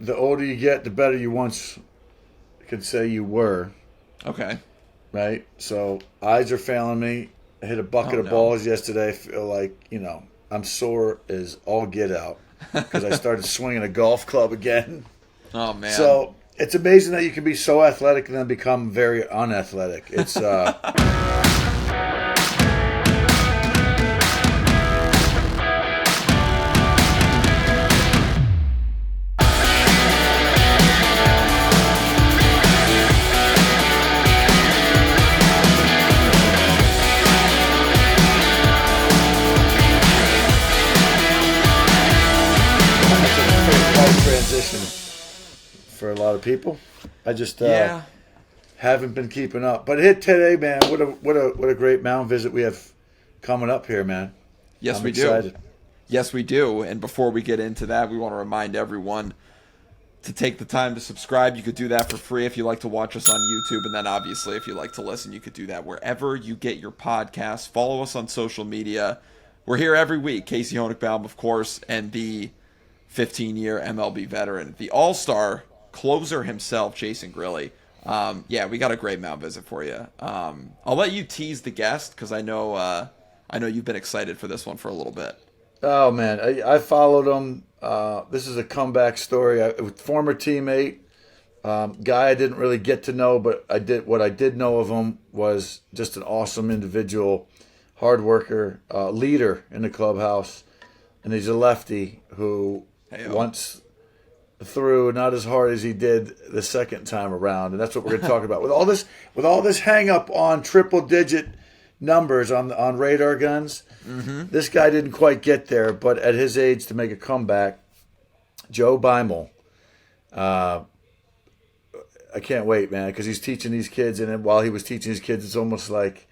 the older you get, the better you once could say you were. Okay. Right? So eyes are failing me. I hit a bucket Oh of no. balls yesterday. I feel like, I'm sore as all get out because I started swinging a golf club again. Oh man. So it's amazing that you can be so athletic and then become very unathletic. It's that's a pretty hard transition for a lot of people. I just Yeah. haven't been keeping up. But hit today, man. What a great mound visit we have coming up here, man. Yes, I'm we do. excited. Yes, we do. And before we get into that, we want to remind everyone to take the time to subscribe. You could do that for free if you like to watch us on YouTube. And then obviously, if you like to listen, you could do that wherever you get your podcasts. Follow us on social media. We're here every week. Casey Honigbaum, of course, and the 15-year MLB veteran, the all-star closer himself, Jason Grilli. Yeah, we got a great mound visit for you. I'll let you tease the guest because I know you've been excited for this one for a little bit. Oh man, I followed him. This is a comeback story. Former teammate, guy I didn't really get to know, but I did. What I did know of him was just an awesome individual, hard worker, leader in the clubhouse, and he's a lefty who Hey, once threw not as hard as he did the second time around, and that's what we're going to talk about. With all this hang up on triple digit numbers on radar guns, this guy didn't quite get there. But at his age, to make a comeback, Joe Beimel, I can't wait, man, because he's teaching these kids, and while he was teaching these kids, it's almost like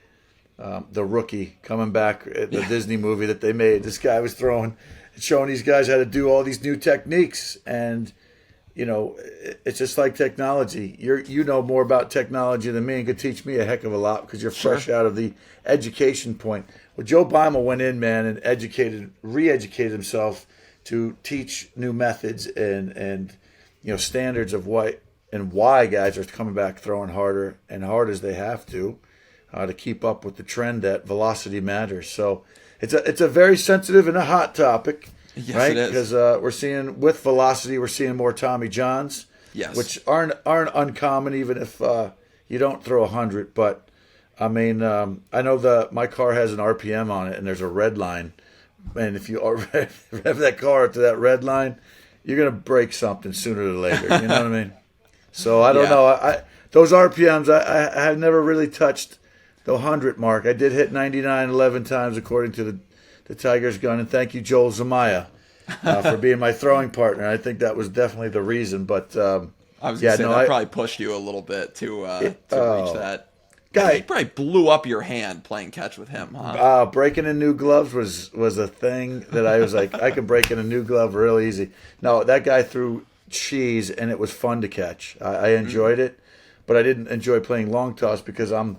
the Rookie coming back at the Disney movie that they made. This guy was showing these guys how to do all these new techniques, and it's just like technology. You know more about technology than me and could teach me a heck of a lot because you're Sure. fresh out of the education point. Well, Joe Beimel went in, man, and re-educated himself to teach new methods and standards of what and why guys are coming back throwing harder and hard as they have to keep up with the trend that velocity matters. So it's a very sensitive and a hot topic, Yes, right? it is. Because we're seeing with velocity, we're seeing more Tommy Johns, Yes. which aren't uncommon, even if you don't throw 100. But I mean, I know my car has an RPM on it, and there's a red line, and if you rev that car up to that red line, you're gonna break something sooner or later. You know what I mean? So I don't Yeah. know. Those RPMs, I have never really touched the 100 mark. I did hit 99 11 times according to the Tiger's gun, and thank you, Joel Zamaya, for being my throwing partner. I think that was definitely the reason. But I was gonna yeah, say no, that probably pushed you a little bit to reach that. He guy, probably blew up your hand playing catch with him, huh? breaking in new gloves was a thing that I was like, I could break in a new glove real easy. No, that guy threw cheese, and it was fun to catch. I enjoyed it, but I didn't enjoy playing long toss because I'm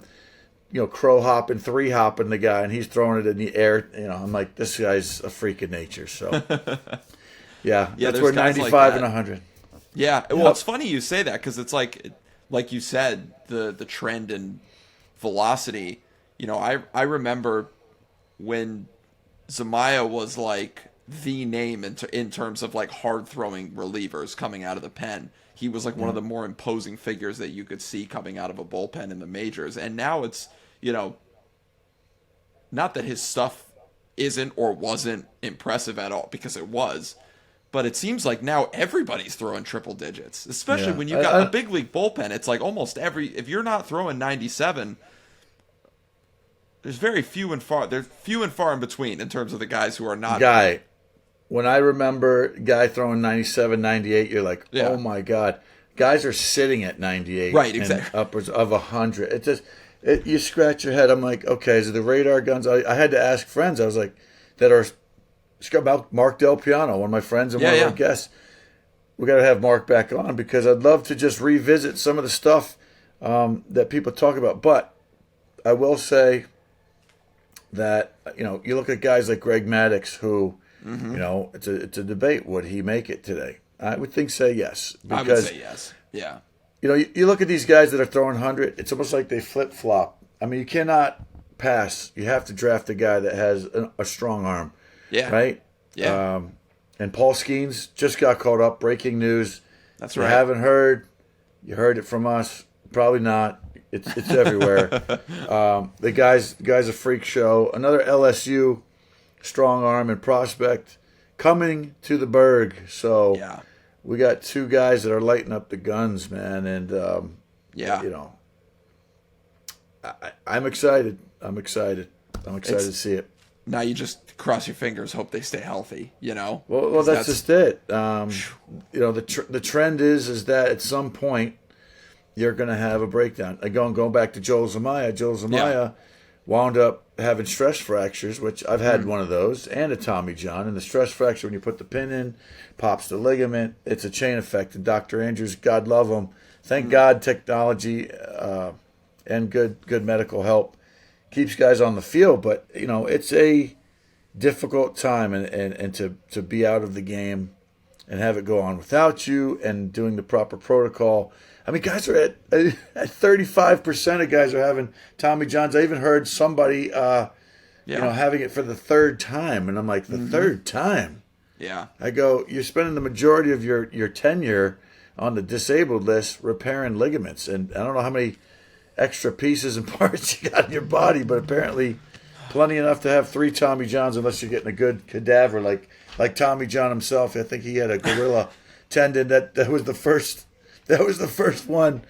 crow hopping, three hopping the guy, and he's throwing it in the air. I'm like, this guy's a freak of nature. So, yeah, Yeah, that's there's where guys like 95 that. and 100. Yeah, well, Yep. it's funny you say that because it's like you said, the trend in velocity. I remember when Zamaya was like the name in terms of like hard throwing relievers coming out of the pen. He was like one of the more imposing figures that you could see coming out of a bullpen in the majors. And now it's, not that his stuff isn't or wasn't impressive at all, because it was. But it seems like now everybody's throwing triple digits, especially Yeah, when you got a big league bullpen. It's like almost if you're not throwing 97, there's few and far in between in terms of the guys who are not. guy. When I remember guy throwing 97, 98, you're like, Yeah. oh my god, guys are sitting at 98, Right, and exactly. upwards of 100. You scratch your head. I'm like, okay, so the radar guns. I had to ask friends. I was like, that are about Mark Del Piano, one of my friends and Yeah, one of yeah. our guests. We got to have Mark back on because I'd love to just revisit some of the stuff that people talk about. But I will say that you look at guys like Greg Maddox, who it's a debate. Would he make it today? I would think say yes. I would say yes. Yeah. You know, you look at these guys that are throwing 100, it's almost like they flip-flop. I mean, you cannot pass. You have to draft a guy that has a strong arm. Yeah. Right? Yeah. And Paul Skeens just got caught up. Breaking news. That's You right. haven't heard. You heard it from us. Probably not. It's everywhere. The guy's a freak show. Another LSU strong arm and prospect coming to the Berg. So Yeah. we got two guys that are lighting up the guns, man. And Yeah. you know, I'm excited. I'm excited to see it. Now you just cross your fingers, hope they stay healthy. You know. Well, that's just it. You know, the trend is that at some point you're going to have a breakdown. Going back to Joel Zumaya. Joel Zumaya wound up having stress fractures, which I've had one of those, and a Tommy John. And the stress fracture, when you put the pin in, pops the ligament. It's a chain effect. And Dr. Andrews, God love him. Thank God technology and good medical help keeps guys on the field. But, you know, it's a difficult time and to be out of the game and have it go on without you and doing the proper protocol. I mean, guys are at 35% of guys are having Tommy Johns. I even heard somebody, you know, having it for the third time. And I'm like, the third time? Yeah. I go, you're spending the majority of your tenure on the disabled list repairing ligaments. And I don't know how many extra pieces and parts you got in your body, but apparently plenty enough to have 3 Tommy Johns unless you're getting a good cadaver like Tommy John himself. I think he had a gorilla tendon. That was the first. That was the first one.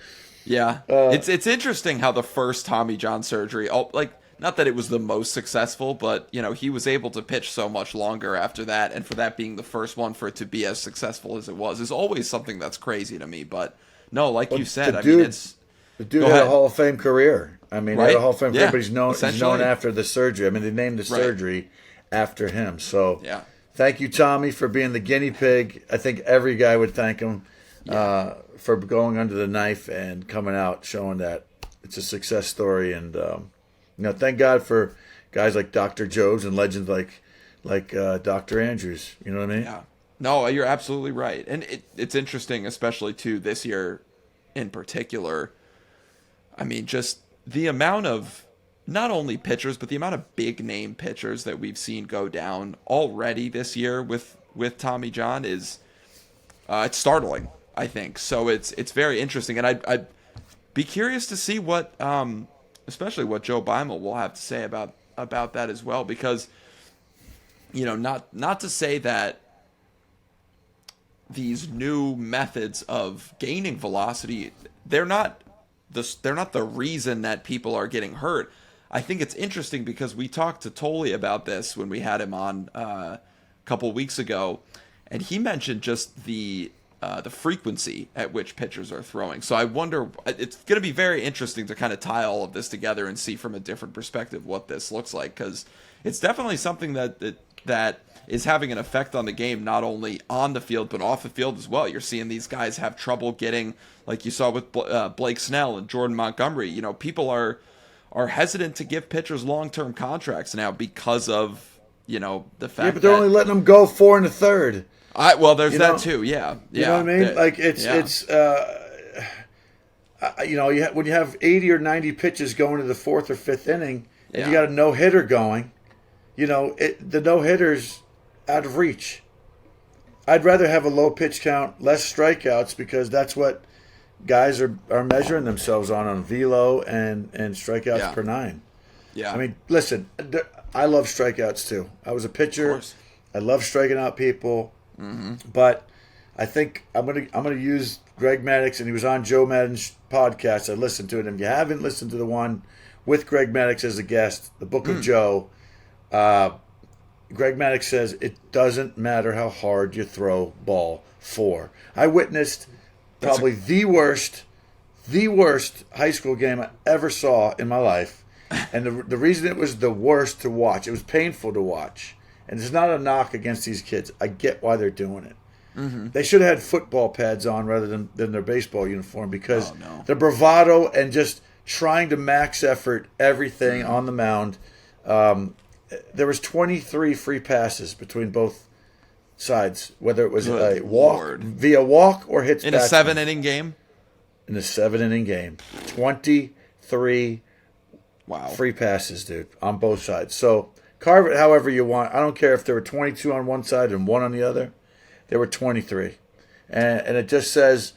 Yeah. It's interesting how the first Tommy John surgery, not that it was the most successful, but, you know, he was able to pitch so much longer after that, and for that being the first one for it to be as successful as it was is always something that's crazy to me. But, no, like you said, I mean, it's... The dude had a Hall of Fame career. I mean, he had a Hall of Fame career, but he's known after the surgery. I mean, they named the surgery after him. So thank you, Tommy, for being the guinea pig. I think every guy would thank him for going under the knife and coming out, showing that it's a success story. And, you know, thank God for guys like Dr. Jobs and legends like Dr. Andrews. You know what I mean? Yeah. No, you're absolutely right. And it's interesting, especially, too, this year in particular. I mean, just the amount of not only pitchers, but the amount of big name pitchers that we've seen go down already this year with Tommy John is it's startling, I think. So it's very interesting, and I'd be curious to see what, especially what Joe Beimel will have to say about that as well, because, you know, not to say that these new methods of gaining velocity, they're not the reason that people are getting hurt. I think it's interesting because we talked to Tolley about this when we had him on a couple weeks ago, and he mentioned just the frequency at which pitchers are throwing. So I wonder, it's going to be very interesting to kind of tie all of this together and see from a different perspective what this looks like, because it's definitely something that is having an effect on the game, not only on the field, but off the field as well. You're seeing these guys have trouble getting, like you saw with Blake Snell and Jordan Montgomery. You know, people are hesitant to give pitchers long-term contracts now because of, you know, the fact that... Yeah, but they're only letting them go 4 1/3. Well, there's that too, yeah. You know what I mean? Like, it's you know, when you have 80 or 90 pitches going to the 4th or 5th inning, and you got a no-hitter going, you know, the no-hitter's out of reach. I'd rather have a low pitch count, less strikeouts, because that's what guys are measuring themselves on velo and strikeouts per 9. Yeah. I mean, listen, I love strikeouts too. I was a pitcher. I love striking out people. Mm-hmm. But I think I'm gonna use Greg Maddux, and he was on Joe Madden's podcast. I listened to it. And if you haven't listened to the one with Greg Maddux as a guest, the Book of Joe, Greg Maddux says it doesn't matter how hard you throw ball 4. I witnessed probably the worst high school game I ever saw in my life. And the reason it was the worst to watch, it was painful to watch. And it's not a knock against these kids. I get why they're doing it. Mm-hmm. They should have had football pads on rather than their baseball uniform, because the bravado and just trying to max effort everything on the mound. There was 23 free passes between both sides, whether it was Good a walk Lord. via walk or hits In a batsmen. 7-inning game? In a 7-inning game. 23 Wow. free passes, dude, on both sides. So carve it however you want. I don't care if there were 22 on one side and 1 on the other. There were 23. And it just says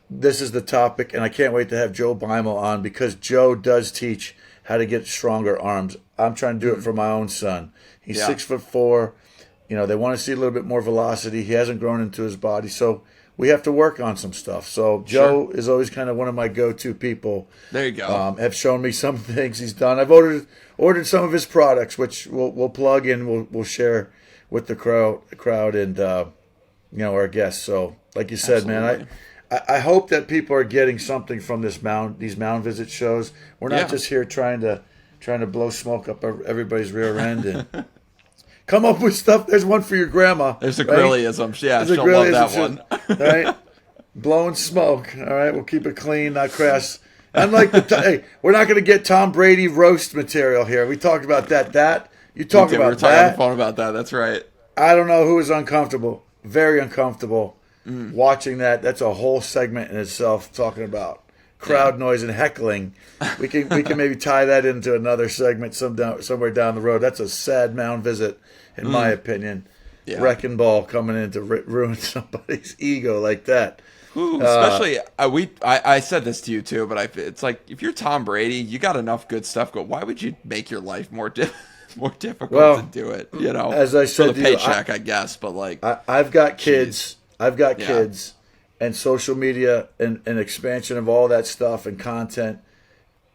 this is the topic, and I can't wait to have Joe Beimel on because Joe does teach how to get stronger arms. I'm trying to do it for my own son. He's 6'4". You know, they want to see a little bit more velocity. He hasn't grown into his body, so we have to work on some stuff. So Joe is always kind of one of my go-to people. There you go. Have shown me some things he's done. I've ordered some of his products, which we'll plug in. We'll share with the crowd and our guests. So, like you said, Absolutely. man, I hope that people are getting something from these mound visit shows. We're not just here trying to blow smoke up everybody's rear end and come up with stuff. There's one for your grandma. There's a right? Grilliism. Yeah, There's she'll love that one. Right? Blowing smoke. All right, we'll keep it clean, not crass. Unlike hey, we're not going to get Tom Brady roast material here. We talked about that. You talk We about were talking on the that. phone about that. That's right. I don't know who was uncomfortable. Very uncomfortable watching that. That's a whole segment in itself talking about crowd noise and heckling. We can maybe tie that into another segment somewhere down the road. That's a sad mound visit, in my opinion. Yeah. Wrecking ball coming in to ruin somebody's ego like that. Ooh, especially, I said this to you too, but it's like if you're Tom Brady, you got enough good stuff. Why would you make your life more difficult to do it? You know, as I said for the to you, paycheck, I guess. But like, I've got kids. Kids, and social media and expansion of all that stuff and content.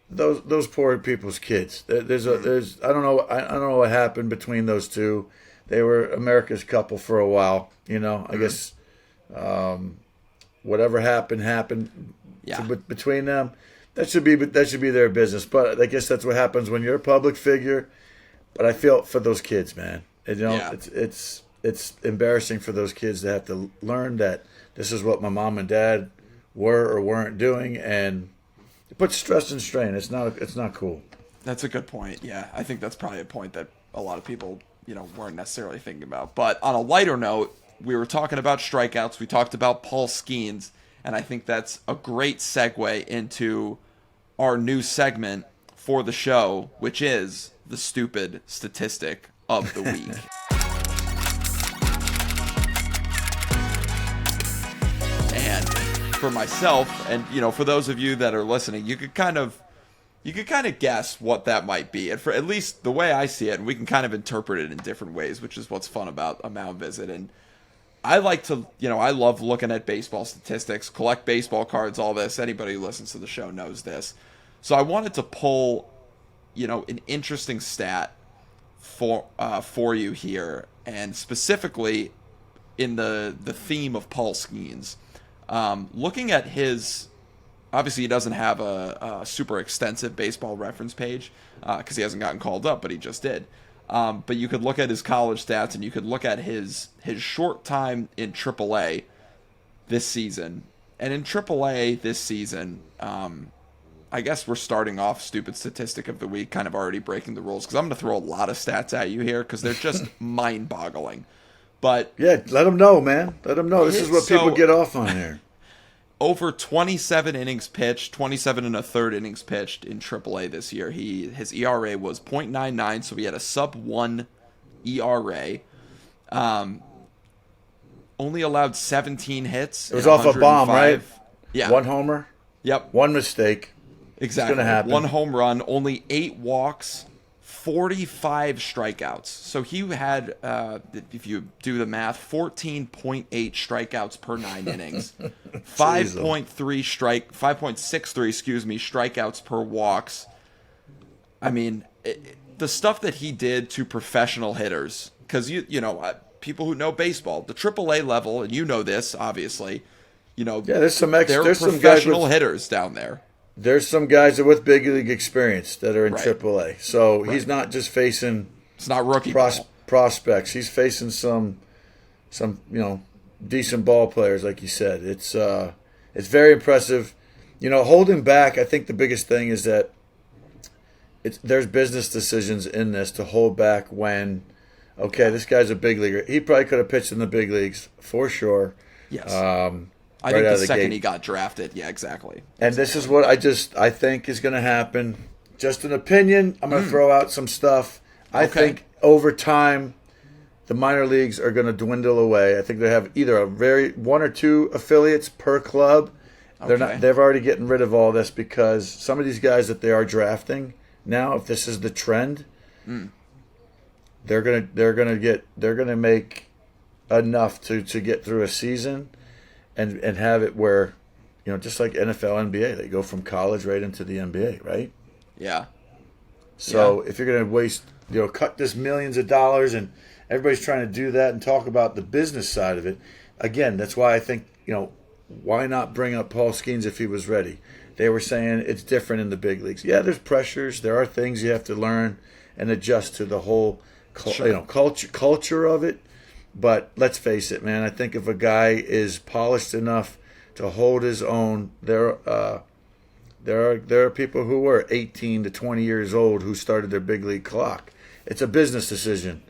Those poor people's kids. There's I don't know what happened between those two. They were America's couple for a while. You know, I guess whatever happened between them. That should be their business. But I guess that's what happens when you're a public figure. But I feel for those kids, man. And, it's embarrassing for those kids to have to learn that this is what my mom and dad were or weren't doing, and it puts stress and strain. It's not cool. that's a good point. Yeah, I think that's probably a point that a lot of people, weren't necessarily thinking about. But on a lighter note, we were talking about strikeouts. We talked about Paul Skeens, and I think that's a great segue into our new segment for the show, which is the stupid statistic of the week. And for myself, and for those of you that are listening, you could kind of guess what that might be. And for at least the way I see it, and we can kind of interpret it in different ways, which is what's fun about a mound visit. And I like to, I love looking at baseball statistics, collect baseball cards, all this. Anybody who listens to the show knows this. So I wanted to pull, an interesting stat for you here, and specifically in the theme of Paul Skeens. Looking at his, obviously he doesn't have a super extensive baseball reference page because he hasn't gotten called up, but he just did. But you could look at his college stats, and you could look at his short time in AAA this season. And in AAA this season, I guess we're starting off stupid statistic of the week, kind of already breaking the rules, because I'm going to throw a lot of stats at you here because they're just mind-boggling. But yeah, let them know, man. Let them know. This is what people get off on here. Over 27 innings pitched, 27 and a third innings pitched in AAA this year. His ERA was .99, so he had a sub-1 ERA. Only allowed 17 hits. It was off a bomb, right? Yeah. 1 homer. Yep. 1 mistake. Exactly. It's gonna happen. 1 home run, only 8 walks, 45 strikeouts. So he had, if you do the math, 14.8 strikeouts per 9 innings, 5.63, strikeouts per walks. I mean, the stuff that he did to professional hitters, because people who know baseball, the AAA level, and you know this obviously, there's some professional hitters down there. There's some guys with big league experience that are in Right. AAA. So he's not just facing It's not rookie ball. prospects. He's facing some decent ball players, like you said. It's very impressive. Holding back, I think the biggest thing is that there's business decisions in this to hold back when okay, this guy's a big leaguer. He probably could have pitched in the big leagues for sure. Yes. right I think out the of the second gate. he got drafted, yeah, exactly. And this is what I think is going to happen. Just an opinion. I'm going to throw out some stuff. I think over time, the minor leagues are going to dwindle away. I think they have either one or two affiliates per club. They're already getting rid of all this because some of these guys that they are drafting now, if this is the trend, they're gonna make enough to get through a season and have it where, just like NFL, NBA, they go from college right into the NBA, right? Yeah. So if you're gonna waste, cut this millions of dollars and everybody's trying to do that and talk about the business side of it, again, that's why I think, why not bring up Paul Skeens if he was ready? They were saying it's different in the big leagues. Yeah, there's pressures. There are things you have to learn and adjust to the whole culture of it. But let's face it, man. I think if a guy is polished enough to hold his own, there are people who were 18 to 20 years old who started their big league clock. It's a business decision.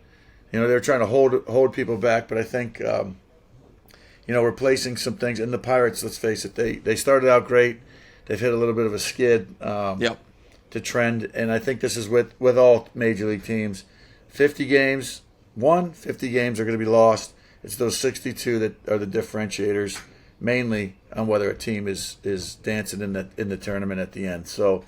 They're trying to hold people back, but I think replacing some things. And the Pirates, let's face it, they started out great. They've hit a little bit of a skid to trend. And I think this is with all major league teams. 50 games won, 50 games are going to be lost. It's those 62 that are the differentiators, mainly on whether a team is dancing in the tournament at the end. So,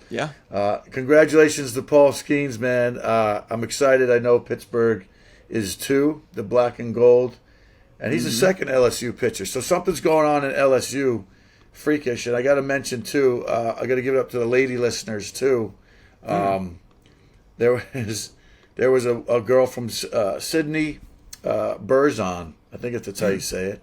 congratulations to Paul Skeens, man. I'm excited. I know Pittsburgh is too, the black and gold. And he's the second LSU pitcher. So something's going on in LSU, freakish. And I got to mention, too, I got to give it up to the lady listeners, too. There was a girl from Sydney Burzon. I think that's how you say it.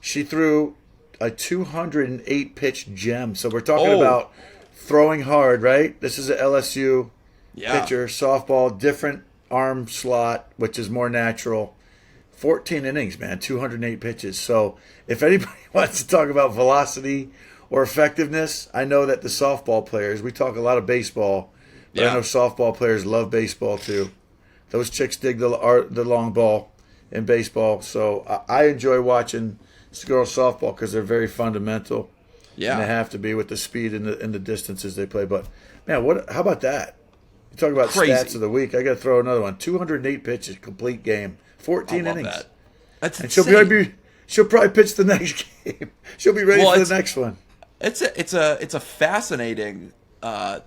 She threw a 208-pitch gem. So we're talking about throwing hard, right? This is an LSU pitcher, softball, different arm slot, which is more natural. 14 innings, man, 208 pitches. So if anybody wants to talk about velocity or effectiveness, I know that the softball players, we talk a lot of baseball, but I know softball players love baseball too. Those chicks dig the long ball in baseball. So I enjoy watching girls softball because they're very fundamental. Yeah. And they have to be with the speed and the distances they play. But, man, how about that? You talk about stats of the week. I got to throw another one. 208 pitches, complete game. 14 innings. That. That's and insane. She'll probably pitch the next game. She'll be ready for the next one. It's a fascinating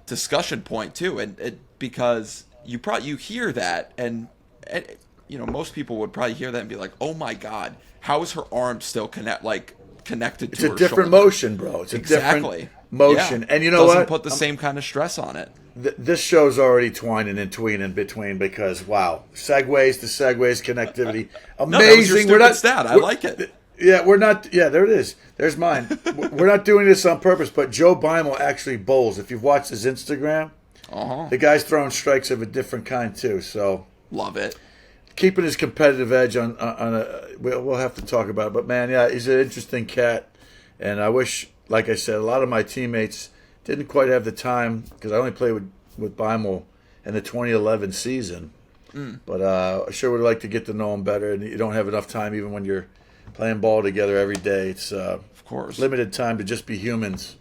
discussion point too, and because you hear that, and most people would probably hear that and be like, oh my god, how is her arm still connected to her shoulder? It's a different motion, bro. It's a different motion, and you know doesn't what? Put the same kind of stress on it. This show's already twining and tweening between because segues to segues, connectivity, amazing. No, that was your stupid stat. I like it. Yeah, we're not. Yeah, there it is. There's mine. We're not doing this on purpose, but Joe Beimel actually bowls. If you've watched his Instagram, the guy's throwing strikes of a different kind too. So love it. Keeping his competitive edge on we'll have to talk about it. But man, yeah, he's an interesting cat, and I wish, like I said, a lot of my teammates didn't quite have the time because I only played with Beimel in the 2011 season. But I sure would like to get to know him better, and you don't have enough time even when you're playing ball together every day. It's of course limited time to just be humans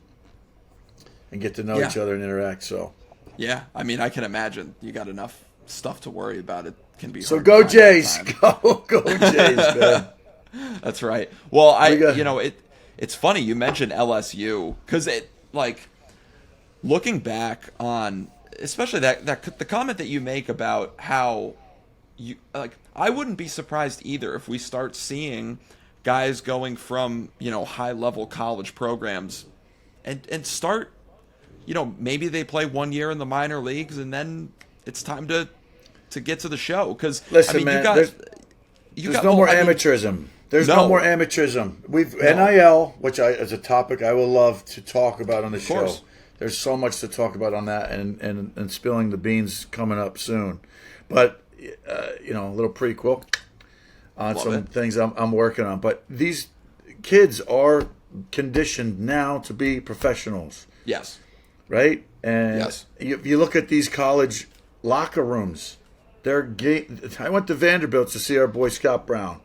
and get to know each other and interact. So I mean, I can imagine you got enough stuff to worry about. It can be so go Jays, go Jays, man. That's right. Well, it's funny you mentioned LSU because looking back on especially the comment that you make about how you I wouldn't be surprised either if we start seeing guys going from high level college programs and start maybe they play 1 year in the minor leagues and then it's time to get to the show because listen, man, there's no more amateurism. There's no more amateurism. NIL, which is a topic I will love to talk about on the show. There's so much to talk about on that, and spilling the beans coming up soon. But a little prequel on some things I'm working on. But these kids are conditioned now to be professionals. Yes. Right? And if you look at these college locker rooms, I went to Vanderbilt to see our boy Scott Brown.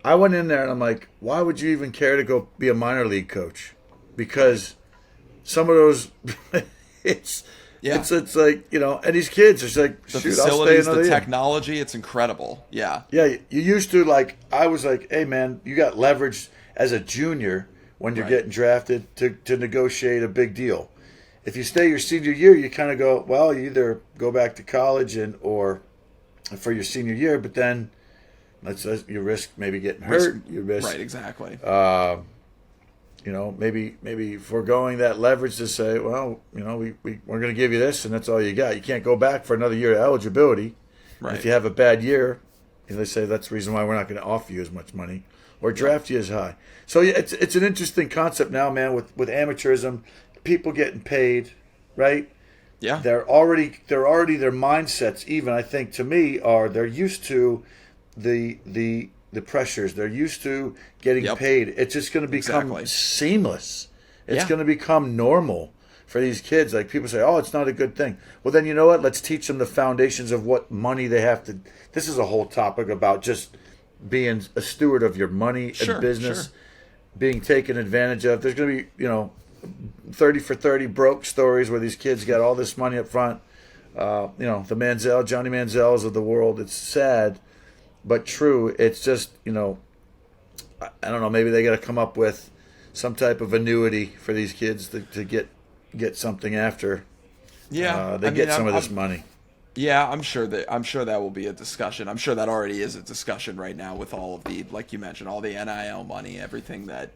I went in there and I'm like, why would you even care to go be a minor league coach? Because some of those, it's it's like, and these kids, it's like, The shoot, I'll stay facilities, another the year. technology, it's incredible. Yeah. Yeah, you used to, like, I was like, hey man, you got leverage as a junior when you're Right. getting drafted to negotiate a big deal. If you stay your senior year, you kind of go, well, you either go back to college or for your senior year, but then you risk maybe getting hurt. You risk Right, exactly. maybe foregoing that leverage to say, well, we're going to give you this, and that's all you got. You can't go back for another year of eligibility. Right. If you have a bad year, they say that's the reason why we're not going to offer you as much money or draft you as high. So yeah, it's an interesting concept now, man, with amateurism, people getting paid, right? Yeah. They're already their mindsets, even I think to me, they're used to the pressures. They're used to getting paid. It's just going to become seamless. It's going to become normal for these kids. Like, people say, oh, it's not a good thing. Well, then you know what? Let's teach them the foundations of what money they have to. This is a whole topic about just being a steward of your money and business, being taken advantage of. There's going to be, 30 for 30 broke stories where these kids got all this money up front. The Johnny Manziels of the world. It's sad, but true. It's just, I don't know, maybe they got to come up with some type of annuity for these kids to get something after they get some of this money. Yeah, I'm sure that will be a discussion. I'm sure that already is a discussion right now with all of the, like you mentioned, all the NIL money, everything that,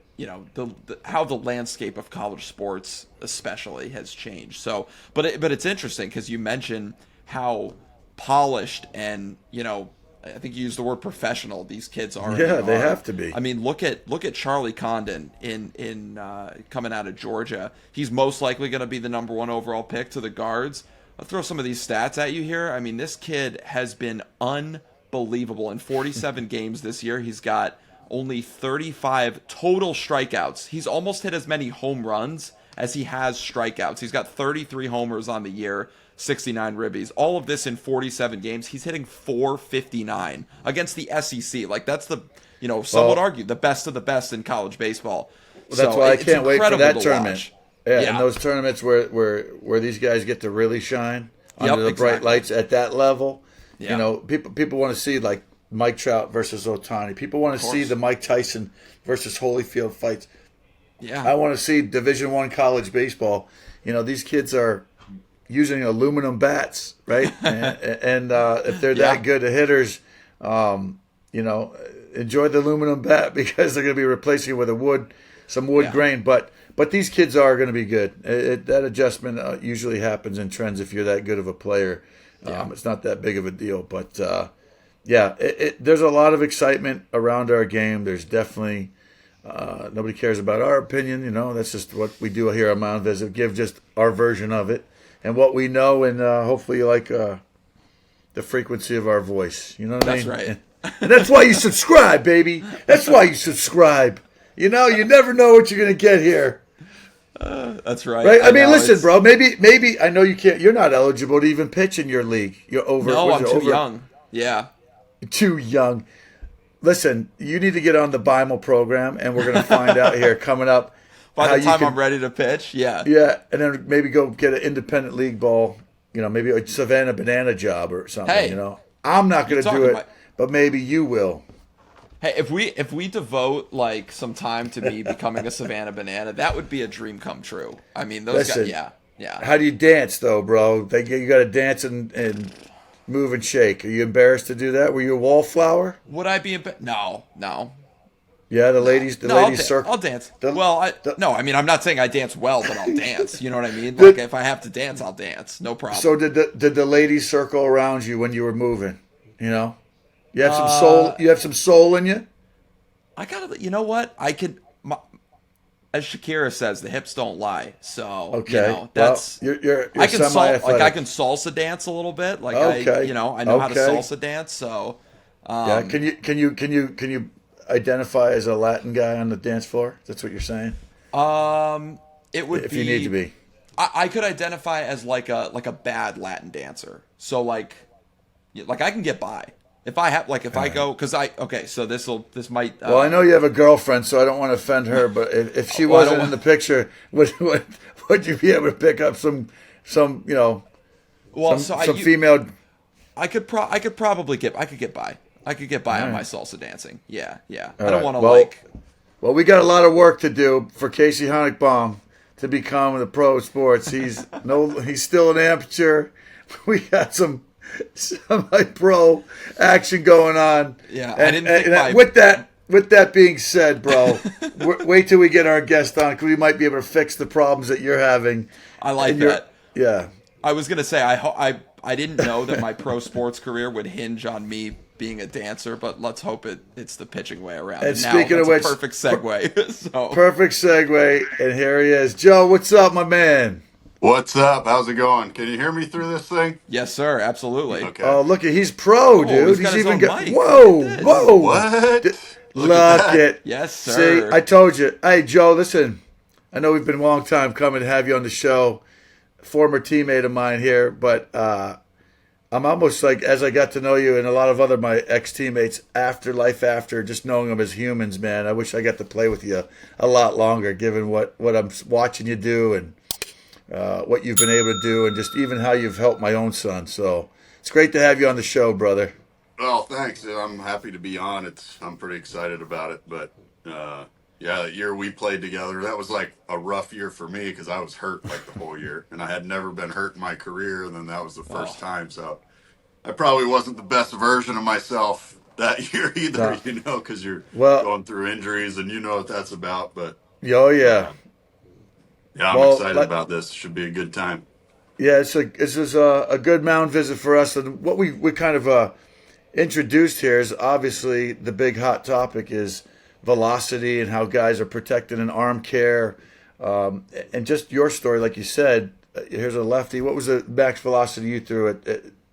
how the landscape of college sports especially has changed. So, but it's interesting because you mentioned how polished and, I think you used the word professional these kids are. Yeah, they have to be. I mean, look at Charlie Condon in coming out of Georgia. He's most likely going to be the number 1 overall pick to the guards. I'll throw some of these stats at you here. I mean, this kid has been unbelievable. In 47 games this year, he's got only 35 total strikeouts. He's almost hit as many home runs as he has strikeouts. He's got 33 homers on the year, 69 ribbies. All of this in 47 games. He's hitting .459 against the SEC. Like, that's some would argue the best of the best in college baseball. Well, that's why I can't wait for that tournament. Watch. Yeah, and those tournaments where these guys get to really shine under the bright lights at that level. Yeah. People want to see, like, Mike Trout versus Ohtani. People want to see the Mike Tyson versus Holyfield fights. Yeah. I want to see Division I college baseball. These kids are using aluminum bats, right? and if they're that good at hitters, enjoy the aluminum bat because they're going to be replacing it with some wood grain. But these kids are going to be good. That adjustment usually happens in trends if you're that good of a player. It's not that big of a deal. But, there's a lot of excitement around our game. There's definitely nobody cares about our opinion. That's just what we do here on Mound Visit. Give just our version of it and what we know, and hopefully you like the frequency of our voice. You know what I mean? That's right. And that's why you subscribe, baby. That's why you subscribe. You never know what you're going to get here. That's right. Right? I mean, listen, bro. Maybe I know you can't. You're not eligible to even pitch in your league. You're over. No, I'm too young. Yeah. Too young. Listen, you need to get on the Beimel program, and we're going to find out here coming up. By the time I'm ready to pitch, yeah. Yeah, and then maybe go get an independent league ball. Maybe a Savannah Banana job or something. Hey, I'm not going to do it, but maybe you will. Hey, if we devote like some time to me becoming a Savannah Banana, that would be a dream come true. I mean, those guys, yeah. How do you dance though, bro? You got to dance and move and shake. Are you embarrassed to do that? Were you a wallflower? Would I be No. Yeah, the ladies circle. I'll dance. I mean, I'm not saying I dance well, but I'll dance. You know what I mean? Like, if I have to dance, I'll dance. No problem. So did the ladies circle around you when you were moving? You have some soul. You have some soul in you. I gotta. You know what? As Shakira says, the hips don't lie. So that's. Well, you're I can semi-athletic. I can salsa dance a little bit. Like okay. I know how to salsa dance. So. Can you identify as a Latin guy on the dance floor? That's what you're saying. It would if be. You need to be. I could identify as like a bad Latin dancer. So like Like I can get by if I have like if I go because I okay. So this might. Well, I know you have a girlfriend, so I don't want to offend her. But if she Well, I wasn't don't. in the picture, would you be able to pick up some Well, so some female? I could probably get I could get by. I could get by All on my right. salsa dancing. Yeah, yeah. All I don't right. want to Well, like. well, we got a lot of work to do for Casey Honigbaum to become the pro sports. He's still an amateur. We got some semi-pro action going on. Yeah, and, I didn't think my. with that being said, bro, wait till we get our guest on because we might be able to fix the problems that you're having. I like And you're- that. Yeah. I was gonna say I didn't know that my pro sports career would hinge on me being a dancer, but let's hope it's the pitching way around. And now, speaking of that's which, a perfect segue. So Perfect segue, and here he is. Joe, what's up, my man? What's up? How's it going? Can you hear me through this thing? yes, sir, absolutely. Okay. Oh, look at he's pro, Oh, dude. he's got his even own got mic. whoa, Look at this. whoa. What? Look at at Yes, See, sir. I told you. Hey, Joe, listen. I know we've been a long time coming to have you on the show. Former teammate of mine here, but I'm almost like as I got to know you and a lot of other my ex teammates after just knowing them as humans, man. I wish I got to play with you a lot longer, given what I'm watching you do and what you've been able to do, and just even how you've helped my own son. So it's great to have you on the show, brother. Well, thanks. I'm happy to be on. I'm pretty excited about it. But yeah, the year we played together, that was like a rough year for me because I was hurt like the whole year, and I had never been hurt in my career, and then that was the first Oh. time. So I probably wasn't the best version of myself that year either, No. because you're Well, going through injuries, and you know what that's about. But oh yeah. uh, yeah, I'm Well, excited about this. Should be a good time. yeah, this is a good mound visit for us, and what we kind of introduced here is obviously the big hot topic is velocity and how guys are protected in arm care, and just your story, like you said. Here's a lefty. What was the max velocity you threw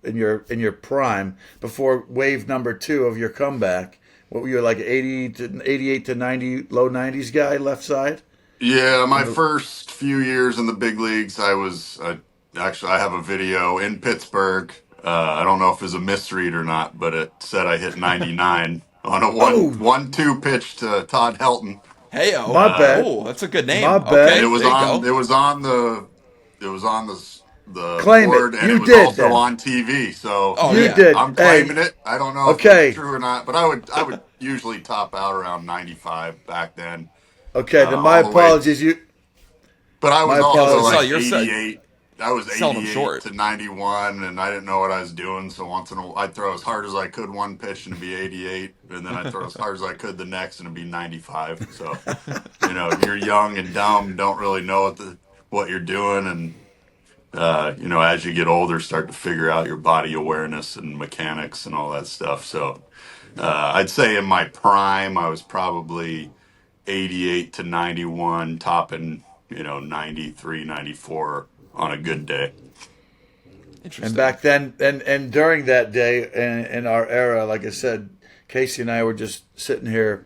in your prime before wave number 2 of your comeback? What were you like 88 to 90, low 90s guy left side? Yeah, my first few years in the big leagues, actually I have a video in Pittsburgh. I don't know if it's a misread or not, but it said I hit 99 on a Oh, 1-2 pitch to Todd Helton. Hey my oh. Uh, bad, Oh, that's a good my name. and Okay, bad. there you go. it was on the Claim it. board, and it You was did also then. on TV. So Oh You yeah. did. I'm Hey, claiming it. I don't know if it's okay. true or not, but I would usually top out around 95 back then, Okay, then my all the way. apologies. But I My was Yeah, also so apologies. like you're 88. I was selling them 88 short. to 91, and I didn't know what I was doing. So once in a while, I'd throw as hard as I could one pitch and it'd be 88, and then I'd throw as hard as I could the next and it'd be 95. So, you're young and dumb, don't really know what you're doing, and as you get older, start to figure out your body awareness and mechanics and all that stuff. So, I'd say in my prime, I was probably 88 to 91, topping, 93, 94 on a good day. And Interesting. back then, and during that day, in our era, like I said, Casey and I were just sitting here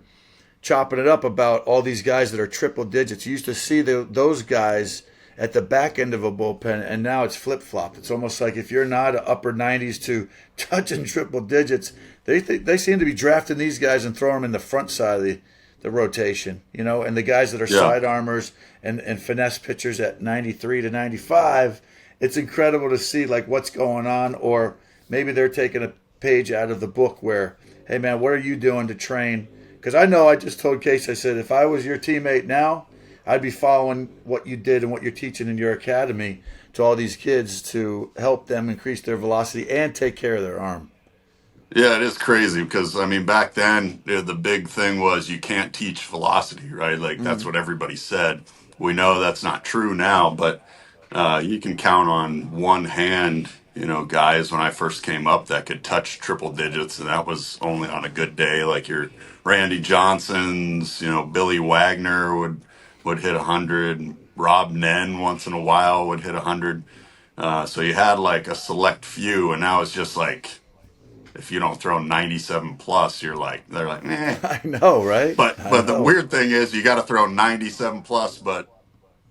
chopping it up about all these guys that are triple digits. You used to see those guys at the back end of a bullpen, and now it's flip flopped. It's almost like if you're not a upper 90s to touching triple digits, they seem to be drafting these guys and throwing them in the front side of the rotation, and the guys that are Yeah. side armors and finesse pitchers at 93 to 95. It's incredible to see like what's going on, or maybe they're taking a page out of the book where, hey man, what are you doing to train? Because I know I just told Case, I said, if I was your teammate now, I'd be following what you did and what you're teaching in your academy to all these kids to help them increase their velocity and take care of their arm. Yeah, it is crazy because, I mean, back then, the big thing was you can't teach velocity, right? Like, that's Mm. what everybody said. We know that's not true now, but you can count on one hand, guys when I first came up that could touch triple digits, and that was only on a good day. Like your Randy Johnsons, Billy Wagner would hit 100. Rob Nen once in a while would hit 100. So you had like a select few, and now it's just like if you don't throw 97 plus, they're like, eh. I know, right? But I but the know. weird thing is you got to throw 97 plus, but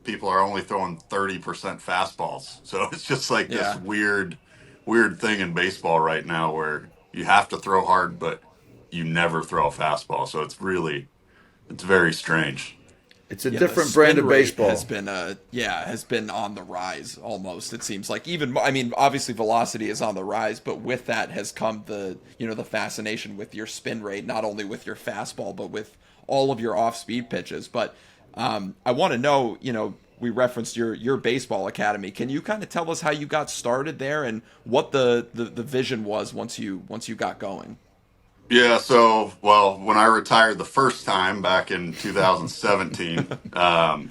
people are only throwing 30% fastballs. So it's just like this Yeah. weird weird thing in baseball right now where you have to throw hard, but you never throw a fastball. So it's very strange. It's a Yeah, the different brand spin of rate has baseball. been has been on the rise almost. It seems like even I mean obviously velocity is on the rise, but with that has come the the fascination with your spin rate, not only with your fastball but with all of your off speed pitches. But I want to know, we referenced your baseball academy. Can you kind of tell us how you got started there and what the vision was once you got going? Yeah, so well, when I retired the first time back in 2017, I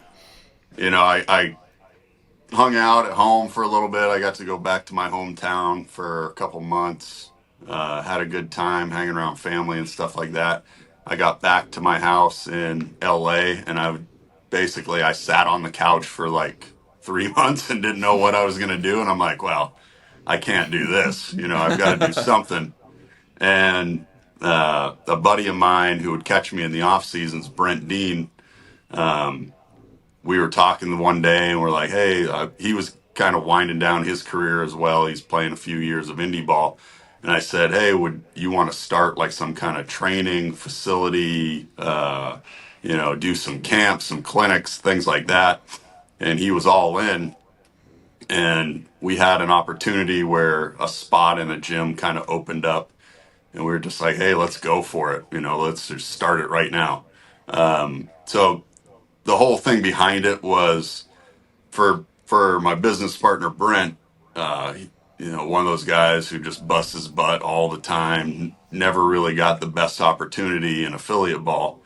hung out at home for a little bit. I got to go back to my hometown for a couple months. Had a good time hanging around family and stuff like that. I got back to my house in LA, and I sat on the couch for like 3 months and didn't know what I was going to do. And I'm like, well, I can't do this. I've got to do something. And a buddy of mine who would catch me in the off seasons, Brent Dean, um, we were talking one day and we're like, hey, he was kind of winding down his career as well. He's playing a few years of indie ball. And I said, hey, would you want to start like some kind of training facility, do some camps, some clinics, things like that? And he was all in. And we had an opportunity where a spot in a gym kind of opened up. And we were just like, hey, let's go for it. Let's just start it right now. So the whole thing behind it was for my business partner Brent, one of those guys who just busts his butt all the time, never really got the best opportunity in affiliate ball.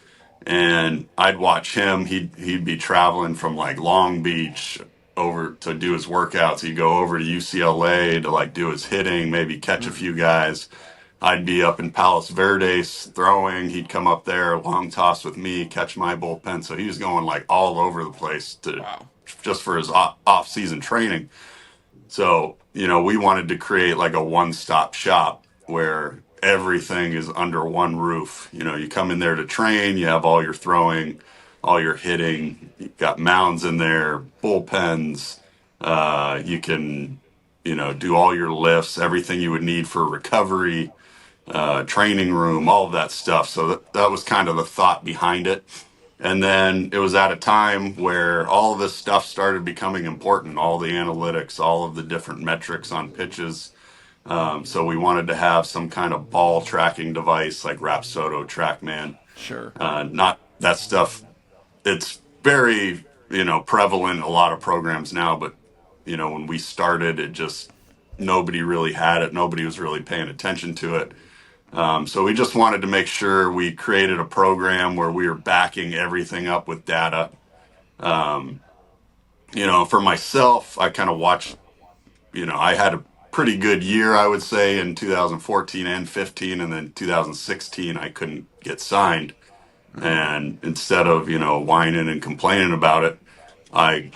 And I'd watch him. He'd be traveling from like Long Beach over to do his workouts. He'd go over to UCLA to like do his hitting, maybe catch a few guys. I'd be up in Palos Verdes throwing. He'd come up there, long toss with me, catch my bullpen. So he was going like all over the place to Wow. just for his off season training. So, we wanted to create like a one stop shop where everything is under one roof. You come in there to train, you have all your throwing, all your hitting, you've got mounds in there, bullpens. You can, do all your lifts, everything you would need for recovery, training room, all of that stuff. So that was kind of the thought behind it. And then it was at a time where all of this stuff started becoming important, all the analytics, all of the different metrics on pitches. So we wanted to have some kind of ball tracking device like Rapsodo, TrackMan. Sure. Not that stuff. It's very, prevalent in a lot of programs now, but, when we started, it just, nobody really had it. Nobody was really paying attention to it. So we just wanted to make sure we created a program where we were backing everything up with data. Um, for myself, I kind of watched, I had a pretty good year, I would say, in 2014 and 15, and then 2016, I couldn't get signed. And instead of, whining and complaining about it, I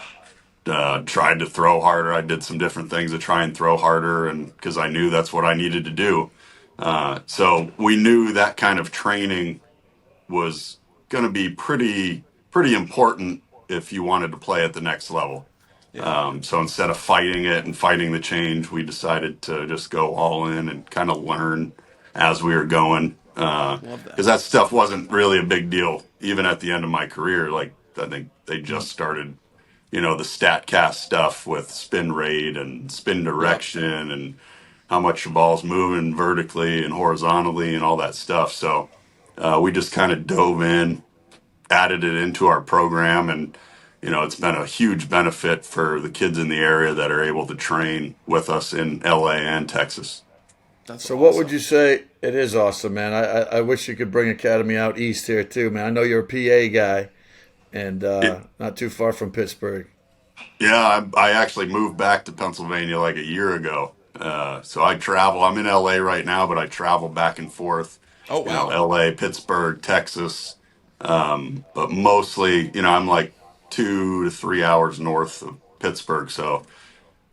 tried to throw harder. I did some different things to try and throw harder, and because I knew that's what I needed to do. So we knew that kind of training was going to be pretty important if you wanted to play at the next level. Yeah. So instead of fighting it and fighting the change, we decided to just go all in and kind of learn as we were going. Love Because that. that stuff wasn't really a big deal, even at the end of my career. Like, I think they just started, the StatCast stuff with spin rate and spin Yep. direction and how much your ball's moving vertically and horizontally and all that stuff. So we just kind of dove in, added it into our program, and it's been a huge benefit for the kids in the area that are able to train with us in LA and Texas. That's So, what would awesome. you say? It is awesome, man. I wish you could bring Academy out east here too, man. I know you're a PA guy, and It, not too far from Pittsburgh. yeah, I actually moved back to Pennsylvania like a year ago. So I travel. I'm in LA right now, but I travel back and forth. Oh wow. LA, Pittsburgh, Texas. But mostly, I'm like 2 to 3 hours north of Pittsburgh. So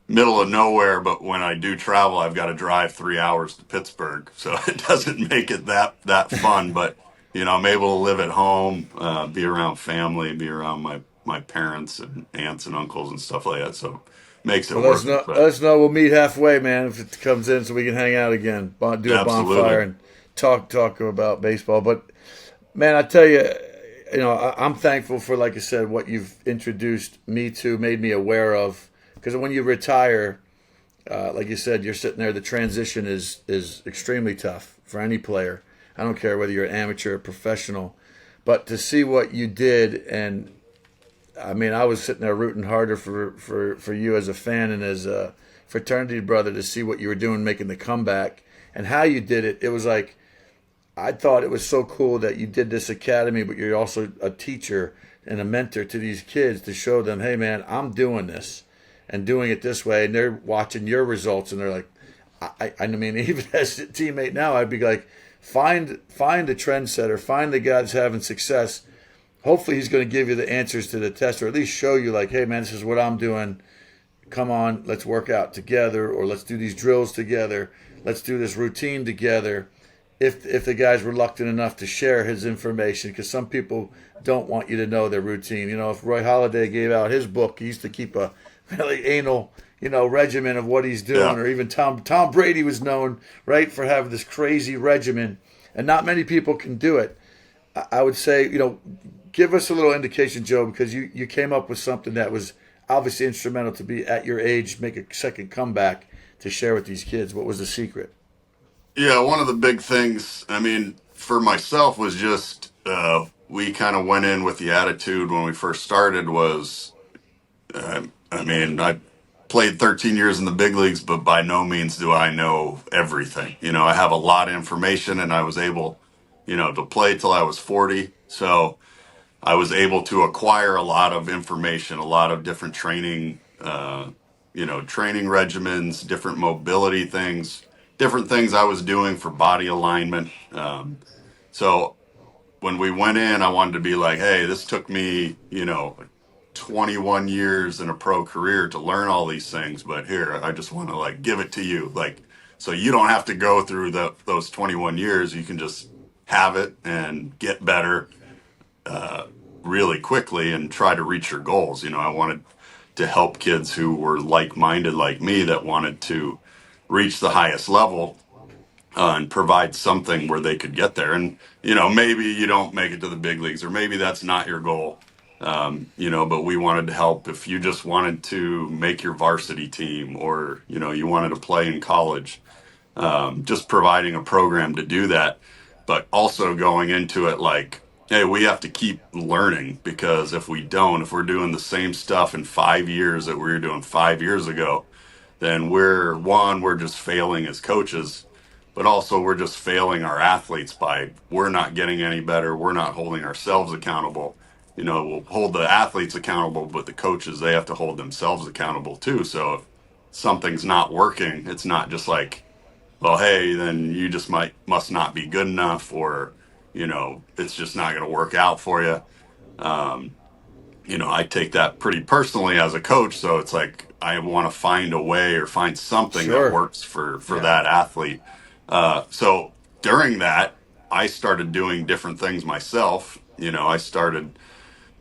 middle of nowhere, but when I do travel, I've got to drive 3 hours to Pittsburgh, so it doesn't make it that fun. But I'm able to live at home, be around family, be around my parents and aunts and uncles and stuff like that. So makes it Well, let us worth know. it. Let But us know. We'll meet halfway, man. If it comes in, so we can hang out again, do a bonfire, absolutely. and talk about baseball. But man, I tell you, I'm thankful for, like I said, what you've introduced me to, made me aware of. Because when you retire, like you said, you're sitting there. The transition is extremely tough for any player. I don't care whether you're an amateur or professional, but to see what you did, and I mean, I was sitting there rooting harder for you as a fan and as a fraternity brother to see what you were doing, making the comeback and how you did it. It was like I thought it was so cool that you did this academy, but you're also a teacher and a mentor to these kids to show them, hey man, I'm doing this and doing it this way, and they're watching your results and they're like, I mean, even as a teammate now, I'd be like, find the trendsetter, find the guy that's having success. Hopefully, he's going to give you the answers to the test, or at least show you, like, hey man, this is what I'm doing. Come on, let's work out together, or let's do these drills together. Let's do this routine together. If the guy's reluctant enough to share his information, because some people don't want you to know their routine. If Roy Halladay gave out his book, he used to keep a really anal, regimen of what he's doing. Yeah. Or even Tom Brady was known, right, for having this crazy regimen, and not many people can do it. I would say, give us a little indication, Joe, because you came up with something that was obviously instrumental to be at your age, make a second comeback to share with these kids. What was the secret? Yeah, one of the big things, I mean, for myself was just we kind of went in with the attitude when we first started was, I mean, I played 13 years in the big leagues, but by no means do I know everything. I have a lot of information and I was able, to play till I was 40. So I was able to acquire a lot of information, a lot of different training, training regimens, different mobility things, different things I was doing for body alignment. So when we went in, I wanted to be like, hey, this took me, 21 years in a pro career to learn all these things, but here, I just want to like give it to you. Like, so you don't have to go through those 21 years. You can just have it and get better really quickly and try to reach your goals. I wanted to help kids who were like-minded like me that wanted to reach the highest level and provide something where they could get there. And maybe you don't make it to the big leagues, or maybe that's not your goal. But we wanted to help if you just wanted to make your varsity team, or you wanted to play in college. Just providing a program to do that, but also going into it like, hey, we have to keep learning, because if we don't, if we're doing the same stuff in 5 years that we were doing 5 years ago, then we're just failing as coaches, but also we're just failing our athletes by we're not getting any better. We're not holding ourselves accountable. We'll hold the athletes accountable, but the coaches, they have to hold themselves accountable too. So if something's not working, it's not just like, well, hey, then you just must not be good enough, or it's just not going to work out for you. Um, I take that pretty personally as a coach, so it's like I want to find a way or find something that Sure. works for Yeah. that athlete. So during that, I started doing different things myself. I started,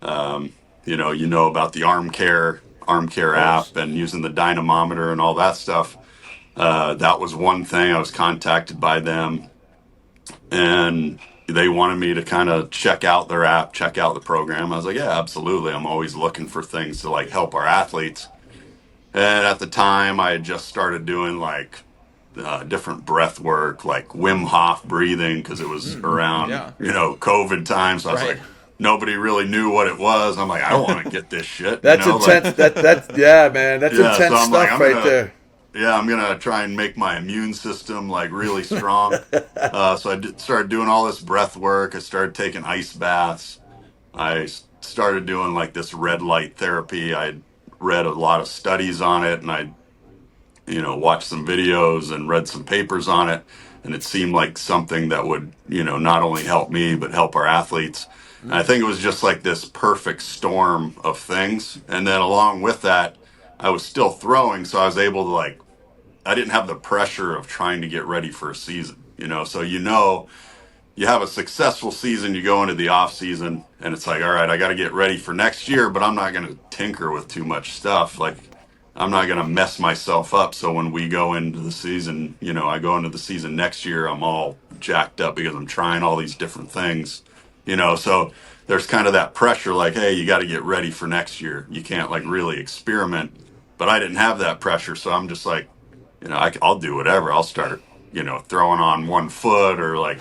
about the arm care Of course. app and using the dynamometer and all that stuff. That was one thing. I was contacted by them, and they wanted me to kind of check out their app, check out the program. I was like, yeah, absolutely. I'm always looking for things to like help our athletes. And at the time, I had just started doing like different breath work, like Wim Hof breathing, because it was around, Yeah. COVID time. So I was Right. like, nobody really knew what it was. I'm like, I want to get this shit, That's like, intense. That's yeah, man. That's yeah. So intense I'm like, stuff right there. I'm gonna try and make my immune system like really strong. So started doing all this breath work. I started taking ice baths. Started doing like this red light therapy. I read a lot of studies on it, and I, watched some videos and read some papers on it. And it seemed like something that would, not only help me, but help our athletes. And I think it was just like this perfect storm of things. And then along with that, I was still throwing. So I was able to like, I didn't have the pressure of trying to get ready for a season, so, you have a successful season, you go into the off season, and it's like, all right, I got to get ready for next year, but I'm not going to tinker with too much stuff. Like, I'm not going to mess myself up. So when we go into the season, I go into the season next year, I'm all jacked up because I'm trying all these different things, so there's kind of that pressure, like, hey, you got to get ready for next year. You can't like really experiment. But I didn't have that pressure. So I'm just like, I'll do whatever. I'll start, throwing on 1 foot or like,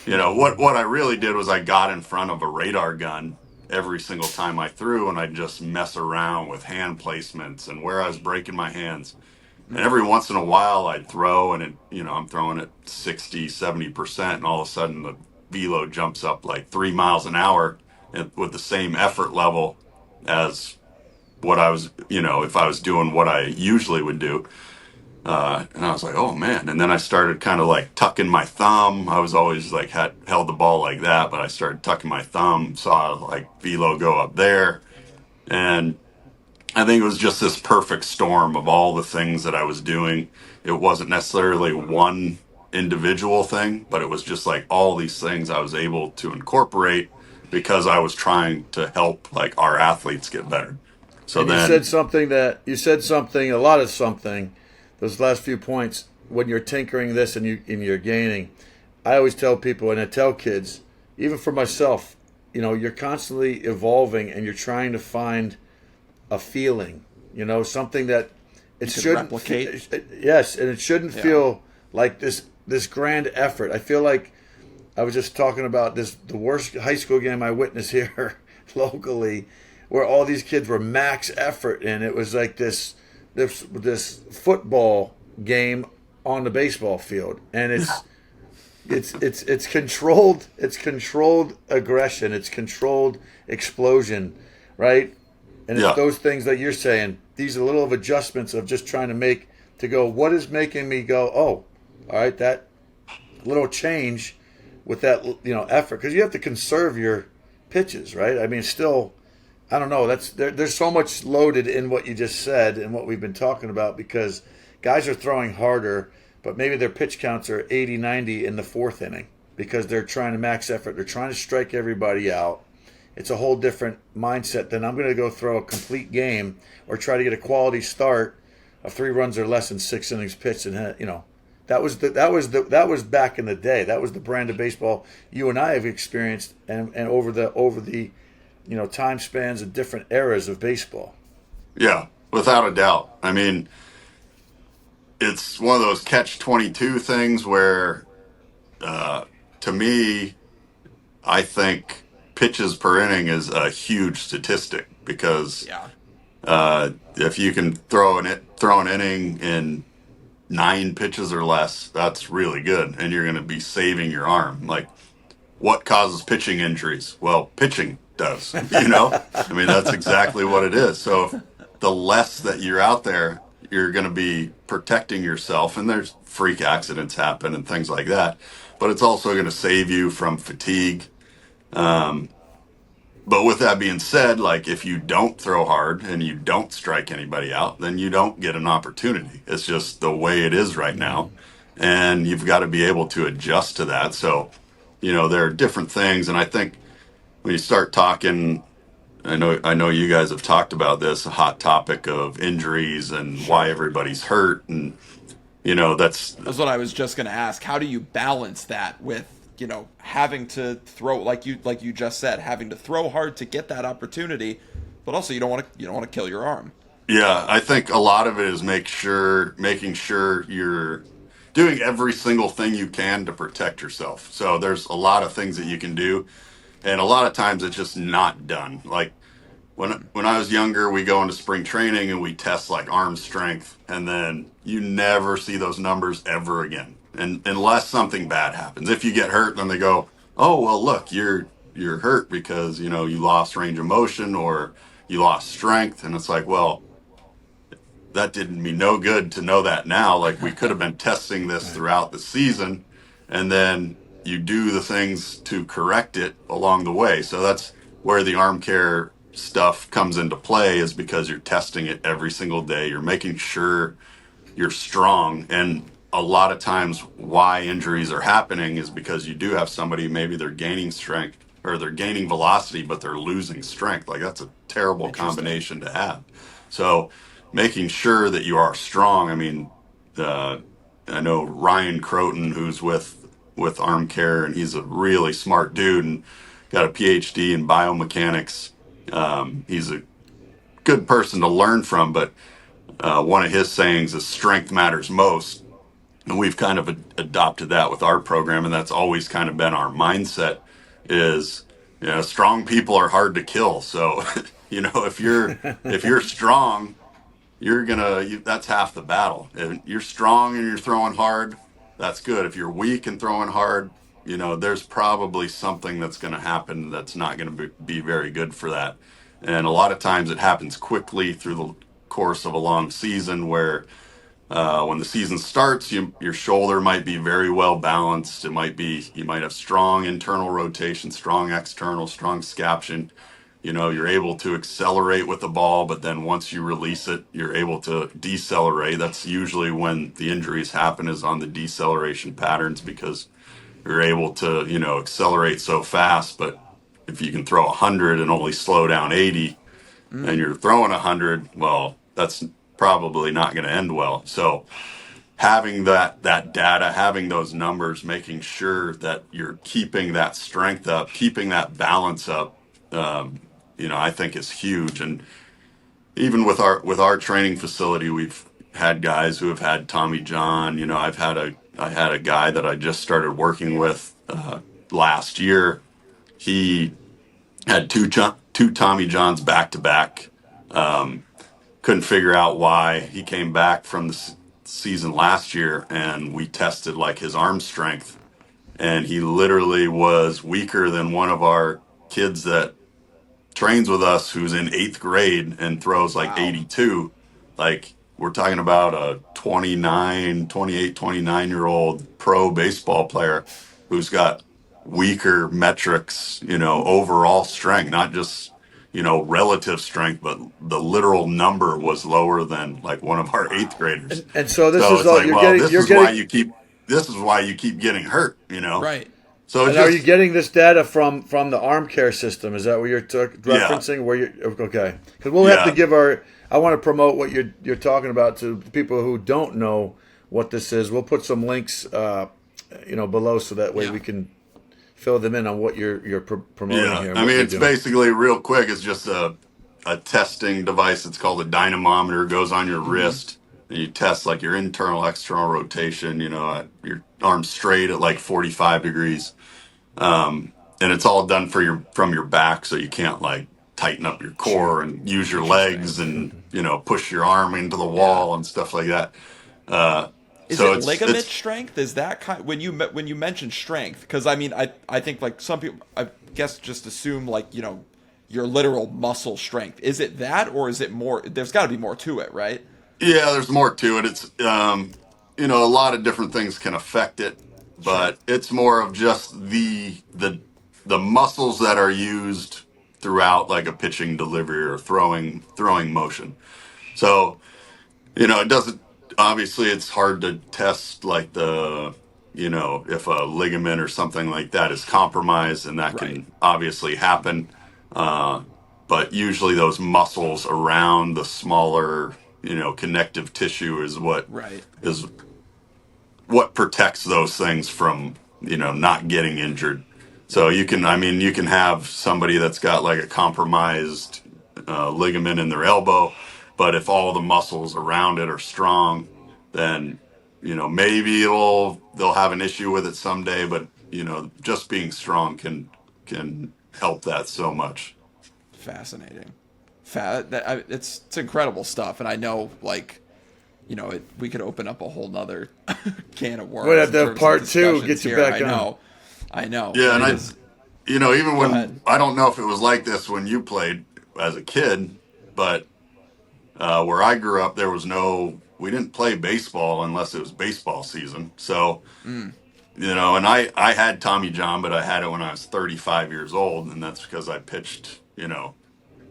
what I really did was I got in front of a radar gun every single time I threw, and I'd just mess around with hand placements and where I was breaking my hands. And every once in a while I'd throw, and I'm throwing at 60, 70%, and all of a sudden the velo jumps up like 3 miles an hour with the same effort level as what I was, if I was doing what I usually would do. And I was like, oh man. And then I started kind of like tucking my thumb. I was always like held the ball like that, but I started tucking my thumb, saw like velo go up there. And I think it was just this perfect storm of all the things that I was doing. It wasn't necessarily one individual thing, but it was just like all these things I was able to incorporate because I was trying to help like our athletes get better. So And you then, said something, a lot of something, those last few points, when you're tinkering this and you're gaining. I always tell people, and I tell kids, even for myself, you're constantly evolving and you're trying to find a feeling, something that it You can shouldn't replicate. yes, and it shouldn't Yeah. feel like this grand effort. I feel like I was just talking about the worst high school game I witnessed here locally, where all these kids were max effort, and it was like this football game on the baseball field, and it's controlled aggression, it's controlled explosion, right? And it's yeah, those things that you're saying. These are little of adjustments of just trying to go. What is making me go? Oh, all right, that little change with that effort, because you have to conserve your pitches, right? I mean, still, I don't know. There's so much loaded in what you just said and what we've been talking about, because guys are throwing harder, but maybe their pitch counts are 80, 90 in the 4th inning because they're trying to max effort. They're trying to strike everybody out. It's a whole different mindset than I'm going to go throw a complete game or try to get a quality start of 3 runs or less in 6 innings pitched, and that was back in the day. That was the brand of baseball you and I have experienced, and over the time spans of different eras of baseball. yeah, without a doubt. I mean, it's one of those catch-22 things where, to me, I think pitches per inning is a huge statistic because Yeah. if you can throw an inning in 9 pitches or less, that's really good, and you're going to be saving your arm. Like, what causes pitching injuries? Well, pitching does. I mean, that's exactly what it is. So if the less that you're out there, you're going to be protecting yourself, and there's freak accidents happen and things like that. But it's also going to save you from fatigue. But with that being said, like if you don't throw hard and you don't strike anybody out, then you don't get an opportunity. It's just the way it is right now. And you've got to be able to adjust to that. So, there are different things. And I think when you start talking, I know you guys have talked about this, a hot topic of injuries and why everybody's hurt. And, That's what I was just going to ask. How do you balance that with, having to throw, like you just said, having to throw hard to get that opportunity, but also you don't want to kill your arm. yeah, I think a lot of it is making sure you're doing every single thing you can to protect yourself. So there's a lot of things that you can do, and a lot of times it's just not done. Like when I was younger, we go into spring training and we test like arm strength, and then you never see those numbers ever again, and unless something bad happens. If you get hurt, then they go, "Oh well, look, you're hurt because you lost range of motion or you lost strength," and it's like, well, that didn't mean no good to know that now. Like we could have been testing this throughout the season, and then you do the things to correct it along the way. So that's where the arm care stuff comes into play, is because you're testing it every single day. You're making sure you're strong. And a lot of times why injuries are happening is because you do have somebody, maybe they're gaining strength or they're gaining velocity, but they're losing strength. Like that's a terrible Interesting. combination to have. So making sure that you are strong. I mean, uh, I know Ryan Croton, who's with Arm Care, and he's a really smart dude and got a PhD in biomechanics. He's a good person to learn from, but one of his sayings is strength matters most. And we've kind of adopted that with our program, and that's always kind of been our mindset is, strong people are hard to kill. So, if you're strong, that's half the battle. If you're strong and you're throwing hard, that's good. If you're weak and throwing hard, there's probably something that's going to happen that's not going to be very good for that. And a lot of times it happens quickly through the course of a long season where when the season starts, your shoulder might be very well balanced. You might have strong internal rotation, strong external, strong scaption. You're able to accelerate with the ball, but then once you release it, you're able to decelerate. That's usually when the injuries happen, is on the deceleration patterns, because you're able to, accelerate so fast. But if you can throw 100 and only slow down 80, and you're throwing 100, well, that's probably not going to end well. So having that data, having those numbers, making sure that you're keeping that strength up, keeping that balance up, I think is huge. And even with our training facility, we've had guys who have had Tommy John. I had a guy that I just started working with last year. He had two Tommy Johns back to back. Couldn't figure out why. He came back from the season last year, and we tested like his arm strength, and he literally was weaker than one of our kids that trains with us, who's in 8th grade and throws like Wow. 82. Like, we're talking about a 29 year old pro baseball player who's got weaker metrics, overall strength, not just, relative strength, but the literal number was lower than like one of our 8th graders. And so this So is it's all like, you're well, getting. You're getting. this is why you keep getting hurt. Right. So it And are you just, getting this data from the arm care system? Is that what you're yeah, referencing? Where you okay? Because we'll have to yeah. give our. I want to promote what you're talking about to people who don't know what this is. We'll put some links, below, so that way Yeah. we can fill them in on what you're promoting Yeah, here and I what mean, you're it's doing. basically real quick. It's just a testing device. It's called a dynamometer. It goes on your wrist, and you test like your internal, external rotation. Your arm straight at like 45 degrees, and it's all done from your back, so you can't like tighten up your Sure. core and use your Interesting. legs and push your arm into the Yeah. wall and stuff like that. Uh, Is so it it's ligament it's strength? Is that when you mention strength? Because I mean, I think like some people, I guess, just assume like your literal muscle strength. Is it that, or is it more? There's got to be more to it, right? Yeah, there's more to it. It's a lot of different things can affect it, Sure. but it's more of just the muscles that are used throughout like a pitching delivery or throwing motion. So, it doesn't, obviously it's hard to test like if a ligament or something like that is compromised, and that Right. can obviously happen. Uh, but usually those muscles around the smaller, connective tissue Right. is what protects those things from, not getting injured. So you can have somebody that's got like a compromised ligament in their elbow, but if all the muscles around it are strong, then, maybe they'll have an issue with it someday, but, just being strong can help that so much. Fascinating. It's incredible stuff, and I know like we could open up a whole nother can of We'd worms have in to have terms of part two. discussions Get you here. back I on. know. I know. Yeah, But and it is. even Go when, ahead. I don't know if it was like this when you played as a kid, but where I grew up, we didn't play baseball unless it was baseball season. So, and I had Tommy John, but I had it when I was 35 years old. And that's because I pitched,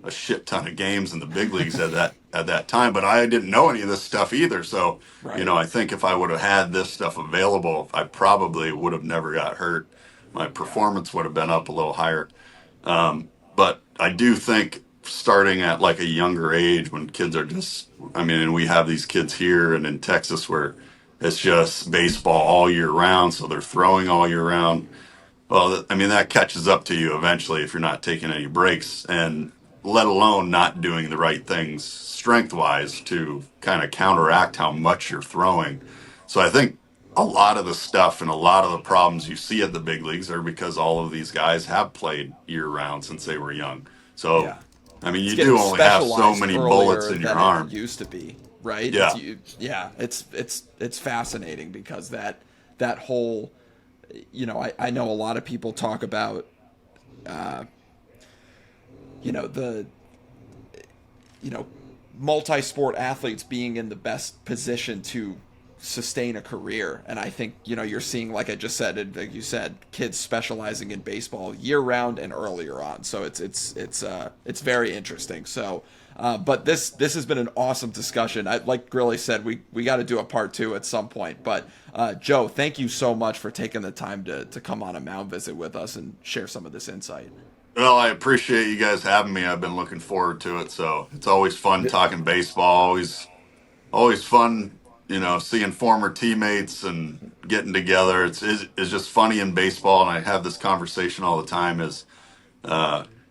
a shit ton of games in the big leagues at that time, but I didn't know any of this stuff either. So, Right. I think if I would have had this stuff available, I probably would have never got hurt. My performance would have been up a little higher. But I do think starting at like a younger age when kids are just, and we have these kids here and in Texas where it's just baseball all year round. So they're throwing all year round. Well, that catches up to you eventually if you're not taking any breaks, and let alone not doing the right things strength wise to kind of counteract how much you're throwing. So I think a lot of the stuff and a lot of the problems you see at the big leagues are because all of these guys have played year round since they were young. So, Yeah. you Getting do only have so specialized many earlier bullets in your than arm. it used to be, right? Yeah. It's fascinating because that whole, I know a lot of people talk about, multi-sport athletes being in the best position to sustain a career. And I think, you're seeing, like I just said, like you said, kids specializing in baseball year round and earlier on. So it's very interesting. So, but this has been an awesome discussion. Like Grilli said, we got to do a part 2 at some point. But Joe, thank you so much for taking the time to come on a Mound Visit with us and share some of this insight. Well, I appreciate you guys having me. I've been looking forward to it. So it's always fun talking baseball. Always fun, seeing former teammates and getting together. It's just funny in baseball, and I have this conversation all the time.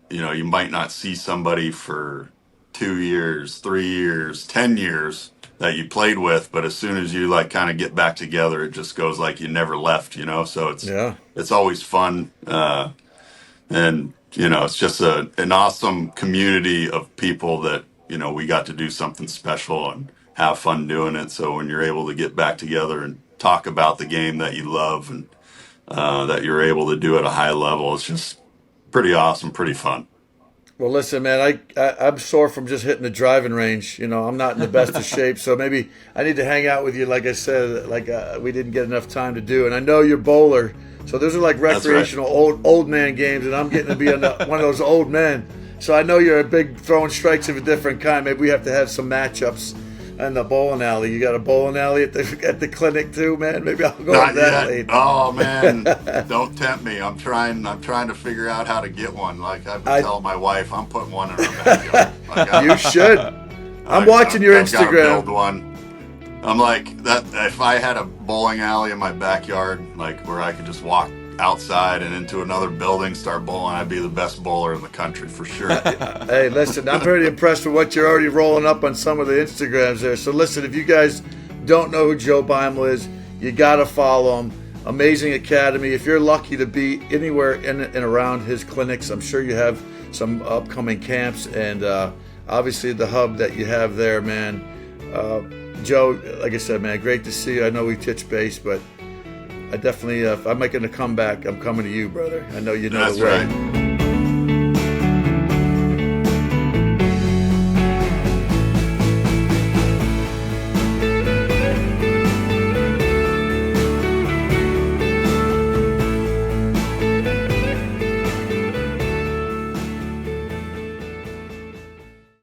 You might not see somebody for 2 years, 3 years, 10 years that you played with, but as soon as you like kind of get back together, it just goes like you never left. So it's always fun, and it's just an awesome community of people that we got to do something special and have fun doing it. So when you're able to get back together and talk about the game that you love and that you're able to do at a high level, it's just pretty awesome, pretty fun. Well, listen, man, I'm sore from just hitting the driving range. I'm not in the best of shape, so maybe I need to hang out with you. Like I said, we didn't get enough time to do. And I know you're bowler, so those are like recreational old man games, and I'm getting to be one of those old men. So I know you're a big throwing strikes of a different kind. Maybe we have to have some matchups in the bowling alley. You got a bowling alley at the clinic too, man. Maybe I'll go Not to that yet. later. Oh man, don't tempt me. I'm trying to figure out how to get one. Like I've been telling my wife, I'm putting one in her backyard. You should. I'm watching your I've gotta Instagram. build one. I'm like that. If I had a bowling alley in my backyard, like where I could just walk outside and into another building, start bowling, I'd be the best bowler in the country for sure. Hey, listen, I'm pretty impressed with what you're already rolling up on some of the Instagrams there. So listen, if you guys don't know who Joe Beimel is, you got to follow him. Amazing Academy. If you're lucky to be anywhere in and around his clinics, I'm sure you have some upcoming camps, and obviously the hub that you have there, man. Joe, like I said, man, great to see you. I know we touched base, but I definitely, if I'm making a comeback, I'm coming to you, brother. I know you know That's the way. right.